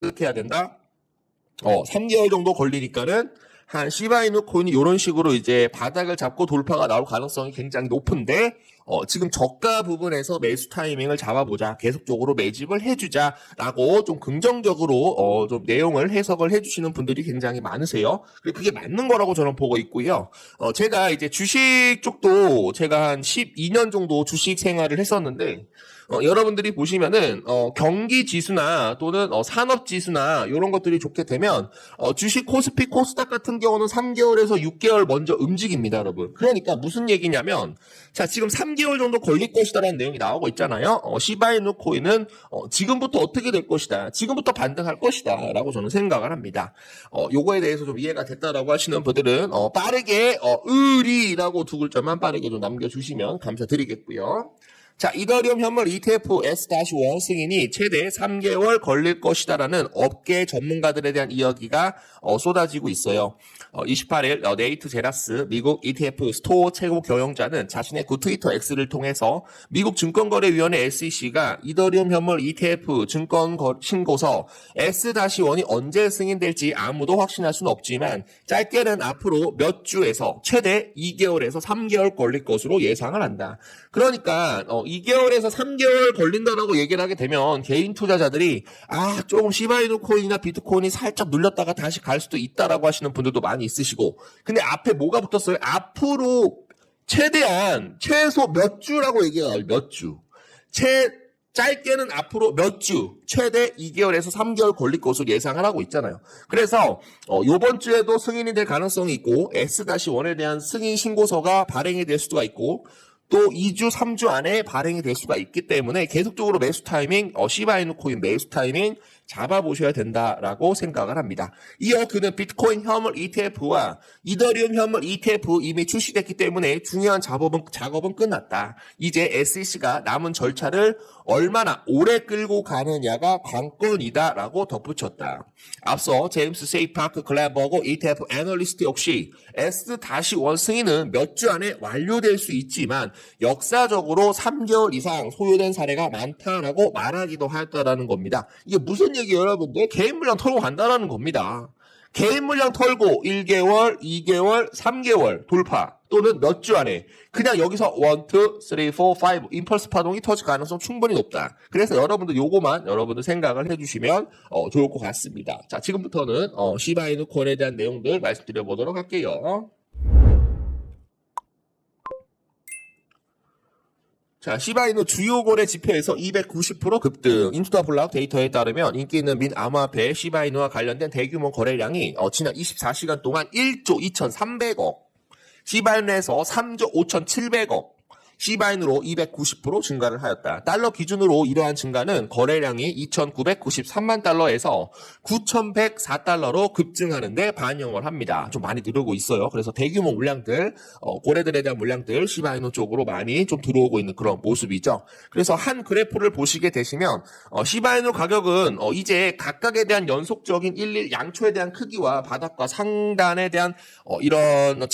어떻게 해야 된다? 3개월 정도 걸리니까는 한 시바이누 코인이 이런 식으로 이제 바닥을 잡고 돌파가 나올 가능성이 굉장히 높은데 지금 저가 부분에서 매수 타이밍을 잡아보자, 계속적으로 매집을 해주자라고 좀 긍정적으로 좀 내용을 해석을 해주시는 분들이 굉장히 많으세요. 그리고 그게 맞는 거라고 저는 보고 있고요. 제가 이제 주식 쪽도 제가 한 12년 정도 주식 생활을 했었는데 여러분들이 보시면은 경기 지수나 또는 산업 지수나 이런 것들이 좋게 되면 주식 코스피 코스닥 같은 경우는 3개월에서 6개월 먼저 움직입니다, 여러분. 그러니까 무슨 얘기냐면 자, 지금 3개월 정도 걸릴 것이다라는 내용이 나오고 있잖아요. 시바이누 코인은 지금부터 어떻게 될 것이다, 지금부터 반등할 것이다라고 저는 생각을 합니다. 요거에 대해서 좀 이해가 됐다라고 하시는 분들은 빠르게 의리라고 두 글자만 빠르게 좀 남겨주시면 감사드리겠고요. 자, 이더리움 현물 ETF S-1 승인이 최대 3개월 걸릴 것이다라는 업계 전문가들에 대한 이야기가 쏟아지고 있어요. 28일 네이트 제라스 미국 ETF 스토어 최고 경영자는 자신의 트위터 X를 통해서 미국 증권거래위원회 SEC가 이더리움 현물 ETF 증권 신고서 S-1이 언제 승인될지 아무도 확신할 수는 없지만 짧게는 앞으로 몇 주에서 최대 2개월에서 3개월 걸릴 것으로 예상을 한다. 그러니까 2개월에서 3개월 걸린다라고 얘기를 하게 되면 개인 투자자들이 조금 시바이누 코인이나 비트코인이 살짝 눌렸다가 다시 갈 수도 있다라고 하시는 분들도 많이 있으시고, 근데 앞에 뭐가 붙었어요? 앞으로 최대한 최소 몇 주라고 얘기해요. 몇 주. 짧게는 앞으로 몇 주, 최대 2개월에서 3개월 걸릴 것으로 예상을 하고 있잖아요. 그래서 이번 주에도 승인이 될 가능성이 있고 S-1에 대한 승인 신고서가 발행이 될 수가 있고 또 2주, 3주 안에 발행이 될 수가 있기 때문에 계속적으로 매수 타이밍, 시바이누 코인 매수 타이밍 잡아보셔야 된다라고 생각을 합니다. 이어 그는 비트코인 현물 ETF와 이더리움 현물 ETF 이미 출시됐기 때문에 중요한 작업은 끝났다. 이제 SEC가 남은 절차를 얼마나 오래 끌고 가느냐가 관건이다라고 덧붙였다. 앞서 제임스 세이파크 글래버거 ETF 애널리스트 역시 S-1 승인은 몇 주 안에 완료될 수 있지만 역사적으로 3개월 이상 소요된 사례가 많다라고 말하기도 하였다라는 겁니다. 이게 무슨 얘기예요, 여러분들? 개인 물량 털고 간다라는 겁니다. 개인 물량 털고 1개월, 2개월, 3개월 돌파 또는 몇 주 안에 그냥 여기서 1, 2, 3, 4, 5 임펄스 파동이 터질 가능성 충분히 높다. 그래서 여러분들 요거만 여러분들 생각을 해주시면 좋을 것 같습니다. 자, 지금부터는 시바이누 코인에 대한 내용들 말씀드려 보도록 할게요. 자, 시바이누 주요 거래 지표에서 290% 급등. 인투더블락 데이터에 따르면 인기 있는 민 암호화폐 시바이누와 관련된 대규모 거래량이 지난 24시간 동안 1조 2,300억, 시바이누에서 3조 5,700억, 시바이누로 290% 증가를 하였다. 달러 기준으로 이러한 증가는 거래량이 2,993만 달러에서 9,104달러로 급증하는데 반영을 합니다. 좀 많이 늘어오고 있어요. 그래서 대규모 물량들, 거래들에 대한 물량들 시바이누 쪽으로 많이 좀 들어오고 있는 그런 모습이죠. 그래서 한 그래프를 보시게 되시면 시바이누 가격은 이제 각각에 대한 연속적인 일일 양초에 대한 크기와 바닥과 상단에 대한 이런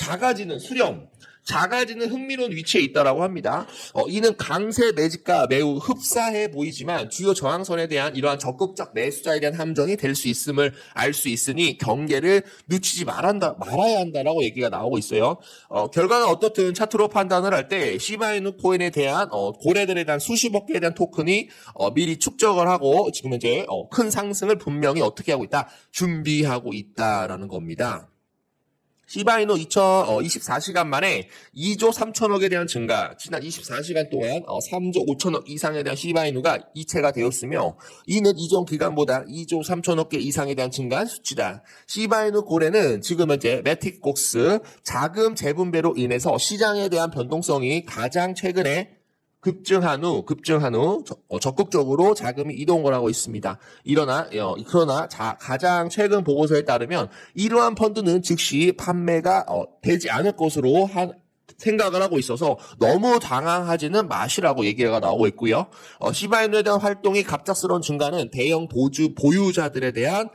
작아지는 흥미로운 위치에 있다라고 합니다. 이는 강세 매집과 매우 흡사해 보이지만 주요 저항선에 대한 이러한 적극적 매수자에 대한 함정이 될 수 있음을 알 수 있으니 경계를 늦추지 말아야 한다라고 얘기가 나오고 있어요. 결과는 어떻든 차트로 판단을 할 때 시바이누 코인에 대한 거래들에 대한 수십억 개에 대한 토큰이 미리 축적을 하고 지금 이제 큰 상승을 분명히 어떻게 하고 있다? 준비하고 있다라는 겁니다. 시바이누 24시간 만에 2조 3천억에 대한 증가, 지난 24시간 동안 3조 5천억 이상에 대한 시바이누가 이체가 되었으며 이는 이전 기간보다 2조 3천억 개 이상에 대한 증가한 수치다. 시바이누 거래는 지금 현재 매틱곡스 자금 재분배로 인해서 시장에 대한 변동성이 가장 최근에 급증한 후 적극적으로 자금이 이동을 하고 있습니다. 그러나 가장 최근 보고서에 따르면 이러한 펀드는 즉시 판매가 되지 않을 것으로 생각을 하고 있어서 너무 당황하지는 마시라고 얘기가 나오고 있고요. 시바이누에 대한 활동이 갑작스러운 증가는 대형 보유자들에 대한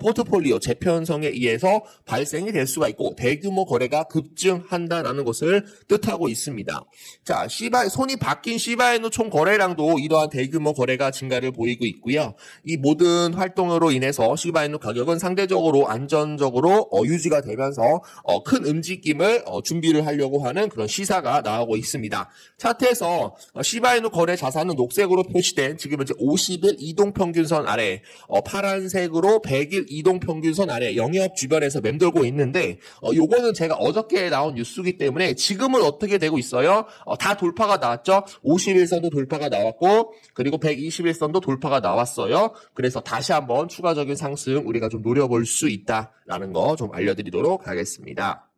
포트폴리오 재편성에 의해서 발생이 될 수가 있고 대규모 거래가 급증한다라는 것을 뜻하고 있습니다. 자, 손이 바뀐 시바이누 총 거래량도 이러한 대규모 거래가 증가를 보이고 있고요. 이 모든 활동으로 인해서 시바이누 가격은 상대적으로 안전적으로 유지가 되면서 큰 움직임을 준비를 하려고 하는 그런 시사가 나오고 있습니다. 차트에서 시바이누 거래 자산은 녹색으로 표시된 지금 현재 50일 이동평균선 아래 파란색으로 100일 이동평균선 아래 영역 주변에서 맴돌고 있는데 요거는 제가 어저께 나온 뉴스이기 때문에 지금은 어떻게 되고 있어요? 다 돌파가 나왔죠. 51선도 돌파가 나왔고 그리고 121선도 돌파가 나왔어요. 그래서 다시 한번 추가적인 상승 우리가 좀 노려볼 수 있다라는 거 좀 알려드리도록 하겠습니다.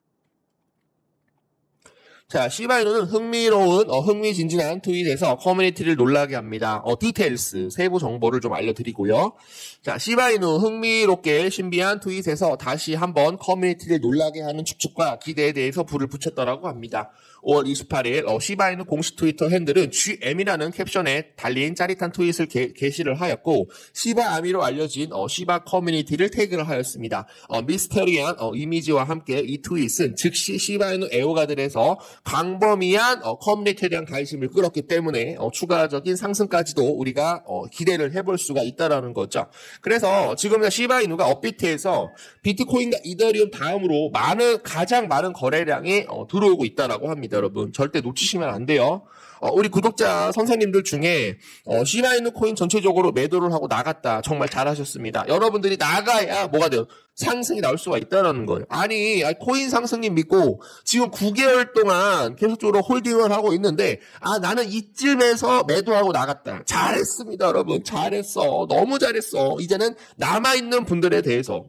자, 시바이누는 흥미진진한 트윗에서 커뮤니티를 놀라게 합니다. 디테일스, 세부 정보를 좀 알려드리고요. 자, 시바이누 흥미롭게 신비한 트윗에서 다시 한번 커뮤니티를 놀라게 하는 추측과 기대에 대해서 불을 붙였다라고 합니다. 5월 28일 시바이누 공식 트위터 핸들은 GM이라는 캡션에 달린 짜릿한 트윗을 게시를 하였고 시바아미로 알려진 시바 커뮤니티를 태그를 하였습니다. 미스터리한 이미지와 함께 이 트윗은 즉시 시바이누 애호가들에서 광범위한 커뮤니티에 대한 관심을 끌었기 때문에 추가적인 상승까지도 우리가 기대를 해볼 수가 있다라는 거죠. 그래서 지금 시바이누가 업비트에서 비트코인과 이더리움 다음으로 가장 많은 거래량이 들어오고 있다라고 합니다. 여러분 절대 놓치시면 안 돼요. 우리 구독자 선생님들 중에 시바이누 코인 전체적으로 매도를 하고 나갔다. 정말 잘하셨습니다. 여러분들이 나가야 뭐가 돼요? 상승이 나올 수가 있다는 거예요. 아니 코인 상승님 믿고 지금 9개월 동안 계속적으로 홀딩을 하고 있는데 나는 이쯤에서 매도하고 나갔다. 잘했습니다 여러분. 잘했어. 너무 잘했어. 이제는 남아있는 분들에 대해서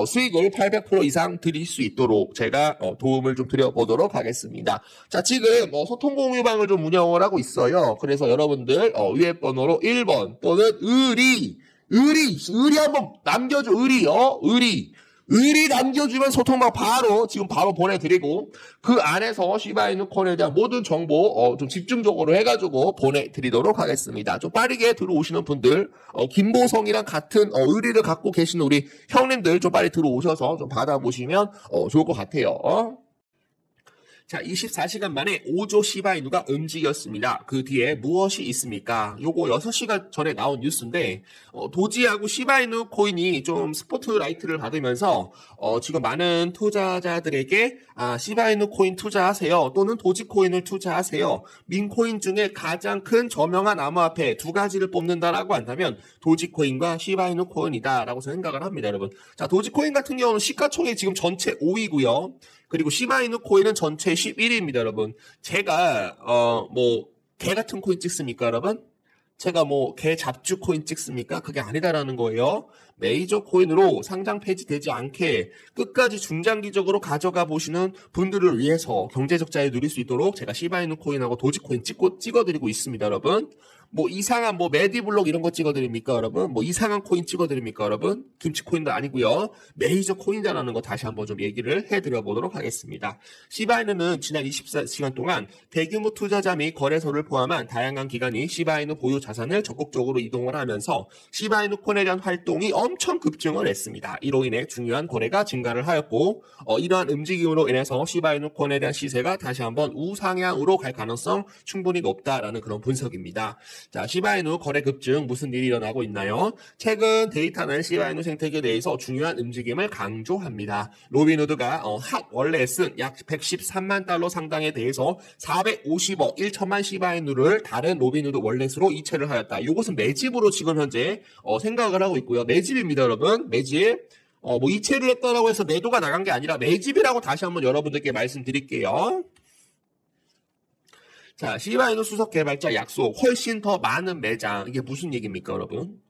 수익을 800% 이상 드릴 수 있도록 제가 도움을 좀 드려보도록 하겠습니다. 자, 지금 소통 공유방을 좀 운영을 하고 있어요. 그래서 여러분들 위에 번호로 1번 또는 의리 한번 남겨줘. 의리 남겨주면 소통방 지금 바로 보내드리고 그 안에서 시바이누 코인에 대한 모든 정보 좀 집중적으로 해가지고 보내드리도록 하겠습니다. 좀 빠르게 들어오시는 분들 김보성이랑 같은 의리를 갖고 계시는 우리 형님들 좀 빨리 들어오셔서 좀 받아보시면 좋을 것 같아요. 자, 24시간 만에 5조 시바이누가 움직였습니다. 그 뒤에 무엇이 있습니까? 요거 6시간 전에 나온 뉴스인데 도지하고 시바이누 코인이 좀 스포트라이트를 받으면서 지금 많은 투자자들에게 시바이누 코인 투자하세요. 또는 도지코인을 투자하세요. 민코인 중에 가장 큰 저명한 암호화폐 두 가지를 뽑는다라고 한다면 도지코인과 시바이누 코인이다라고 생각을 합니다, 여러분. 자, 도지코인 같은 경우는 시가총액이 지금 전체 5위고요. 그리고 시바이누 코인은 전체 11위입니다, 여러분. 제가 개 같은 코인 찍습니까, 여러분? 제가 개 잡주 코인 찍습니까? 그게 아니다라는 거예요. 메이저 코인으로 상장 폐지되지 않게 끝까지 중장기적으로 가져가 보시는 분들을 위해서 경제적 자유 누릴 수 있도록 제가 시바이누 코인하고 도지코인 찍어드리고 있습니다, 여러분. 이상한 메디블록 이런 거 찍어드립니까, 여러분? 이상한 코인 찍어드립니까, 여러분? 김치코인도 아니고요. 메이저 코인이라는 거 다시 한번 좀 얘기를 해드려보도록 하겠습니다. 시바이누는 지난 24시간 동안 대규모 투자자 및 거래소를 포함한 다양한 기관이 시바이누 보유 자산을 적극적으로 이동을 하면서 시바이누 코인에 대한 활동이 엄청 급증을 했습니다. 이로 인해 중요한 거래가 증가를 하였고 이러한 움직임으로 인해서 시바이누 코인에 대한 시세가 다시 한번 우상향으로 갈 가능성 충분히 높다라는 그런 분석입니다. 자, 시바이누 거래 급증 무슨 일이 일어나고 있나요? 최근 데이터는 시바이누 생태계에 대해서 중요한 움직임을 강조합니다. 로빈후드가 핫 월렛은 약 113만 달러 상당에 대해서 450억 1천만 시바이누를 다른 로빈후드 월렛으로 이체를 하였다. 이것은 매집으로 지금 현재 생각을 하고 있고요. 매집입니다, 여러분. 매집. 이체를 했다라고 해서 매도가 나간 게 아니라 매집이라고 다시 한번 여러분들께 말씀드릴게요. 자, 시바이누 수석 개발자 약속, 훨씬 더 많은 매장. 이게 무슨 얘기입니까, 여러분?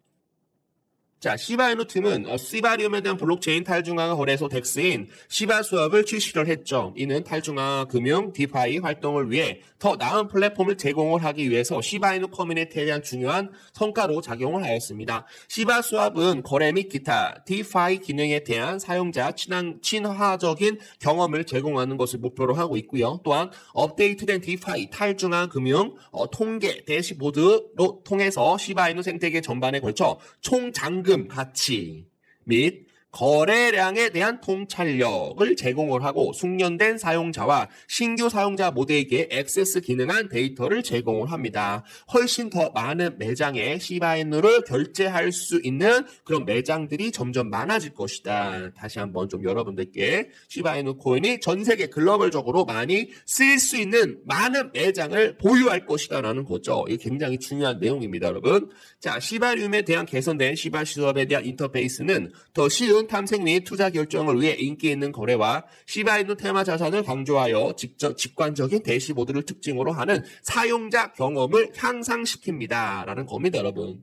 자, 시바이누 팀은 시바리움에 대한 블록체인 탈중앙화 거래소 덱스인 시바 수업을 출시를 했죠. 이는 탈중앙화 금융 디파이 활동을 위해 더 나은 플랫폼을 제공을 하기 위해서 시바이누 커뮤니티에 대한 중요한 성과로 작용을 하였습니다. 시바 수업은 거래 및 기타 디파이 기능에 대한 사용자 친화적인 경험을 제공하는 것을 목표로 하고 있고요. 또한 업데이트된 디파이 탈중앙화 금융 통계 대시보드로 통해서 시바이누 생태계 전반에 걸쳐 총 잔금 가치 및 거래량에 대한 통찰력을 제공을 하고 숙련된 사용자와 신규 사용자 모두에게 액세스 기능한 데이터를 제공을 합니다. 훨씬 더 많은 매장에 시바이누를 결제할 수 있는 그런 매장들이 점점 많아질 것이다. 다시 한번 좀 여러분들께 시바이누 코인이 전 세계 글로벌적으로 많이 쓰일 수 있는 많은 매장을 보유할 것이다 라는 거죠. 이게 굉장히 중요한 내용입니다, 여러분. 자, 시바리움에 대한 개선된 시바 수업에 대한 인터페이스는 더 쉬운 탐색 및 투자 결정을 위해 인기 있는 거래와 시바이누 테마 자산을 강조하여 직관적인 대시보드를 특징으로 하는 사용자 경험을 향상시킵니다. 라는 겁니다, 여러분.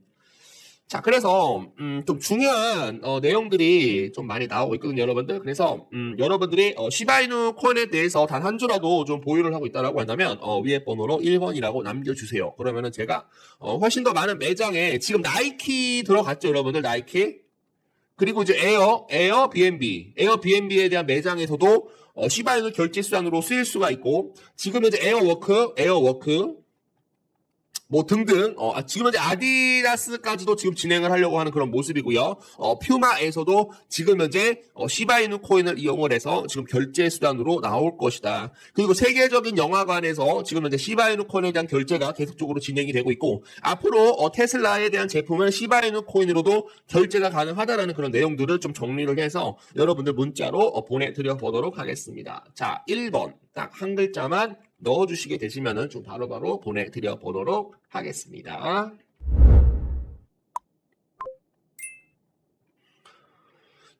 자, 그래서 좀 중요한 내용들이 좀 많이 나오고 있거든요, 여러분들. 그래서 여러분들이 시바이누 코인에 대해서 단 한 주라도 좀 보유를 하고 있다라고 한다면 위에 번호로 1번이라고 남겨주세요. 그러면은 제가 훨씬 더 많은 매장에 지금 나이키 들어갔죠, 여러분들. 나이키. 그리고 이제 에어비앤비에 대한 매장에서도 시바이누 결제 수단으로 쓰일 수가 있고, 지금 이제 에어워크 뭐 등등 지금 현재 아디다스까지도 지금 진행을 하려고 하는 그런 모습이고요. 퓨마에서도 지금 현재 시바이누 코인을 이용을 해서 지금 결제 수단으로 나올 것이다. 그리고 세계적인 영화관에서 지금 현재 시바이누 코인에 대한 결제가 계속적으로 진행이 되고 있고, 앞으로 테슬라에 대한 제품은 시바이누 코인으로도 결제가 가능하다라는 그런 내용들을 좀 정리를 해서 여러분들 문자로 보내드려 보도록 하겠습니다. 자, 1번 딱 한 글자만 넣어주시게 되시면은 좀 바로바로 보내드려 보도록 하겠습니다.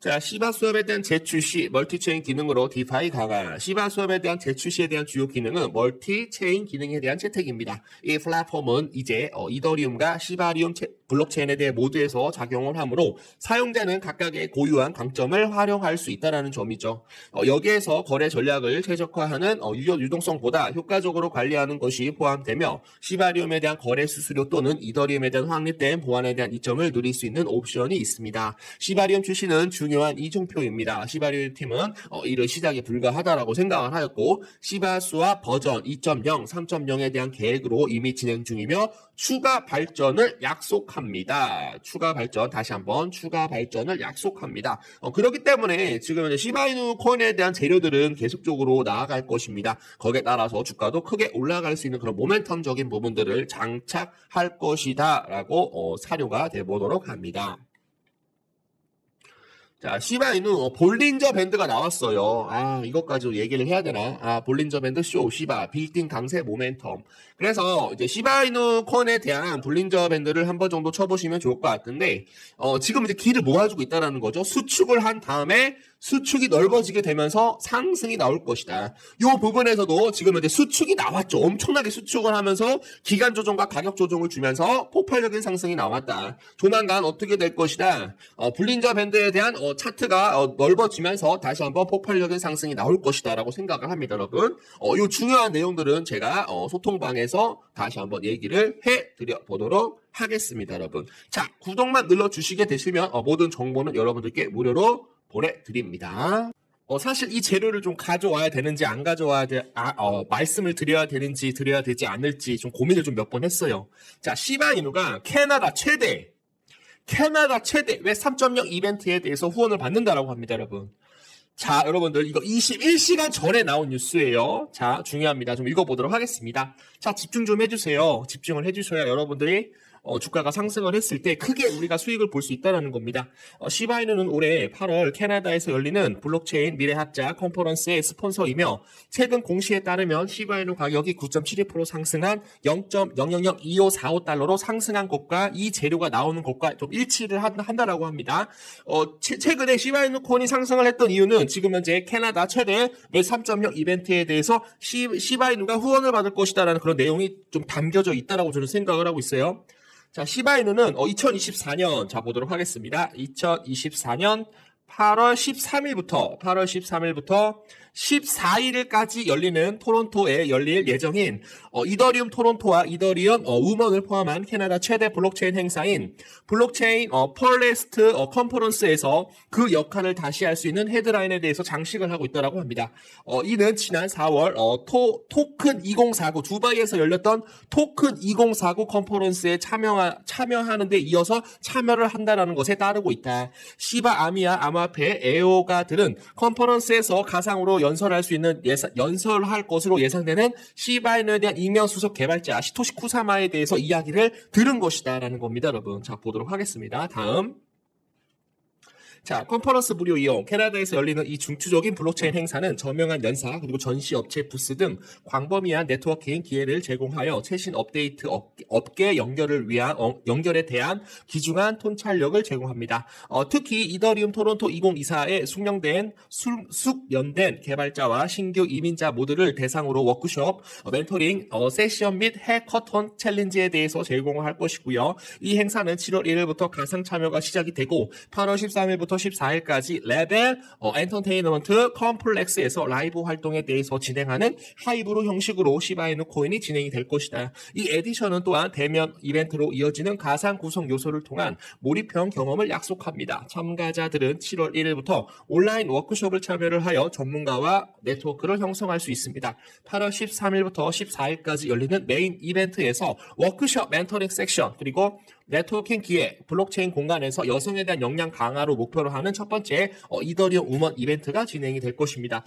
자, 시바 수업에 대한 재출시, 멀티체인 기능으로 디파이 강화. 시바 수업에 대한 재출시에 대한 주요 기능은 멀티체인 기능에 대한 채택입니다. 이 플랫폼은 이제 이더리움과 시바리움 블록체인에 대해 모두에서 작용을 하므로 사용자는 각각의 고유한 강점을 활용할 수 있다는 점이죠. 여기에서 거래 전략을 최적화하는 유동성보다 효과적으로 관리하는 것이 포함되며 시바리움에 대한 거래 수수료 또는 이더리움에 대한 확립된 보안에 대한 이점을 누릴 수 있는 옵션이 있습니다. 시바리움 출시는 중요한 이중표입니다. 시바리움 팀은 이를 시작에 불과하다라고 생각을 하였고, 시바수와 버전 2.0, 3.0에 대한 계획으로 이미 진행 중이며 추가 발전을 약속합니다. 추가 발전, 다시 한번 추가 발전을 약속합니다. 그렇기 때문에 지금 시바이누 코인에 대한 재료들은 계속적으로 나아갈 것입니다. 거기에 따라서 주가도 크게 올라갈 수 있는 그런 모멘텀적인 부분들을 장착할 것이다 라고 사료가 되보도록 합니다. 자, 시바이누 볼린저 밴드가 나왔어요. 이것까지 얘기를 해야 되나? 볼린저 밴드 쇼 시바 빌딩 강세 모멘텀. 그래서 이제 시바이누 코인에 대한 볼린저 밴드를 한 번 정도 쳐보시면 좋을 것 같은데, 지금 이제 길을 모아주고 있다는 거죠. 수축을 한 다음에 수축이 넓어지게 되면서 상승이 나올 것이다. 이 부분에서도 지금 이제 수축이 나왔죠. 엄청나게 수축을 하면서 기간 조정과 가격 조정을 주면서 폭발적인 상승이 나왔다. 조만간 어떻게 될 것이다. 볼린저 밴드에 대한 차트가 넓어지면서 다시 한번 폭발적인 상승이 나올 것이다 라고 생각을 합니다, 여러분. 이 중요한 내용들은 제가 소통방에서 다시 한번 얘기를 해드려 보도록 하겠습니다, 여러분. 자, 구독만 눌러주시게 되시면 모든 정보는 여러분들께 무료로 보내드립니다. 사실 이 재료를 좀 가져와야 되는지 안 가져와야 말씀을 드려야 되는지 드려야 되지 않을지 좀 고민을 좀 몇 번 했어요. 자, 시바이누가 캐나다 최대 웹 3.0 이벤트에 대해서 후원을 받는다라고 합니다, 여러분. 자, 여러분들 이거 21시간 전에 나온 뉴스예요. 자, 중요합니다. 좀 읽어보도록 하겠습니다. 자, 집중 좀 해주세요. 집중을 해주셔야 여러분들이 주가가 상승을 했을 때 크게 우리가 수익을 볼 수 있다는 겁니다. 시바이누는 올해 8월 캐나다에서 열리는 블록체인 미래학자 컨퍼런스의 스폰서이며 최근 공시에 따르면 시바이누 가격이 9.72% 상승한 0.0002545달러로 상승한 것과 이 재료가 나오는 것과 좀 일치를 한다라고 합니다. 최근에 시바이누 코인이 상승을 했던 이유는 지금 현재 캐나다 최대 웹 3.0 이벤트에 대해서 시바이누가 후원을 받을 것이다라는 그런 내용이 좀 담겨져 있다라고 저는 생각을 하고 있어요. 자, 시바이누는 2024년 자 보도록 하겠습니다. 2024년 8월 13일부터 14일까지 열리는 토론토에 열릴 예정인 이더리움 토론토와 이더리움 우먼을 포함한 캐나다 최대 블록체인 행사인 블록체인 펄레스트 컨퍼런스에서 그 역할을 다시 할 수 있는 헤드라인에 대해서 장식을 하고 있다고 합니다. 이는 지난 4월 토큰 2049 두바이에서 열렸던 토큰 2049 컨퍼런스에 참여하는 데 이어서 참여를 한다는 것에 따르고 있다. 시바 아미와 암호화폐 애호가들은 컨퍼런스에서 가상으로 연설할 것으로 예상되는 시바이누에 대한 익명 수석 개발자 시토시 쿠사마에 대해서 이야기를 들은 것이다라는 겁니다, 여러분. 자, 보도록 하겠습니다. 다음. 자, 컨퍼런스 무료 이용. 캐나다에서 열리는 이 중추적인 블록체인 행사는 저명한 연사 그리고 전시업체 부스 등 광범위한 네트워킹 기회를 제공하여 최신 업데이트 업계 연결에 대한 귀중한 통찰력을 제공합니다. 특히 이더리움 토론토 2024에 숙련된 개발자와 신규 이민자 모두를 대상으로 워크숍, 멘토링, 세션 및 해커톤 챌린지에 대해서 제공할 것이고요. 이 행사는 7월 1일부터 가상 참여가 시작이 되고 8월 13일부터 14일까지 레벨 엔터테인먼트 컴플렉스에서 라이브 활동에 대해서 진행하는 하이브로 형식으로 시바이누 코인이 진행이 될 것이다. 이 에디션은 또한 대면 이벤트로 이어지는 가상 구성 요소를 통한 몰입형 경험을 약속합니다. 참가자들은 7월 1일부터 온라인 워크숍을 참여를 하여 전문가와 네트워크를 형성할 수 있습니다. 8월 13일부터 14일까지 열리는 메인 이벤트에서 워크숍 멘토링 섹션 그리고 네트워킹 기회, 블록체인 공간에서 여성에 대한 역량 강화로 목표로 하는 첫 번째 이더리움 우먼 이벤트가 진행이 될 것입니다.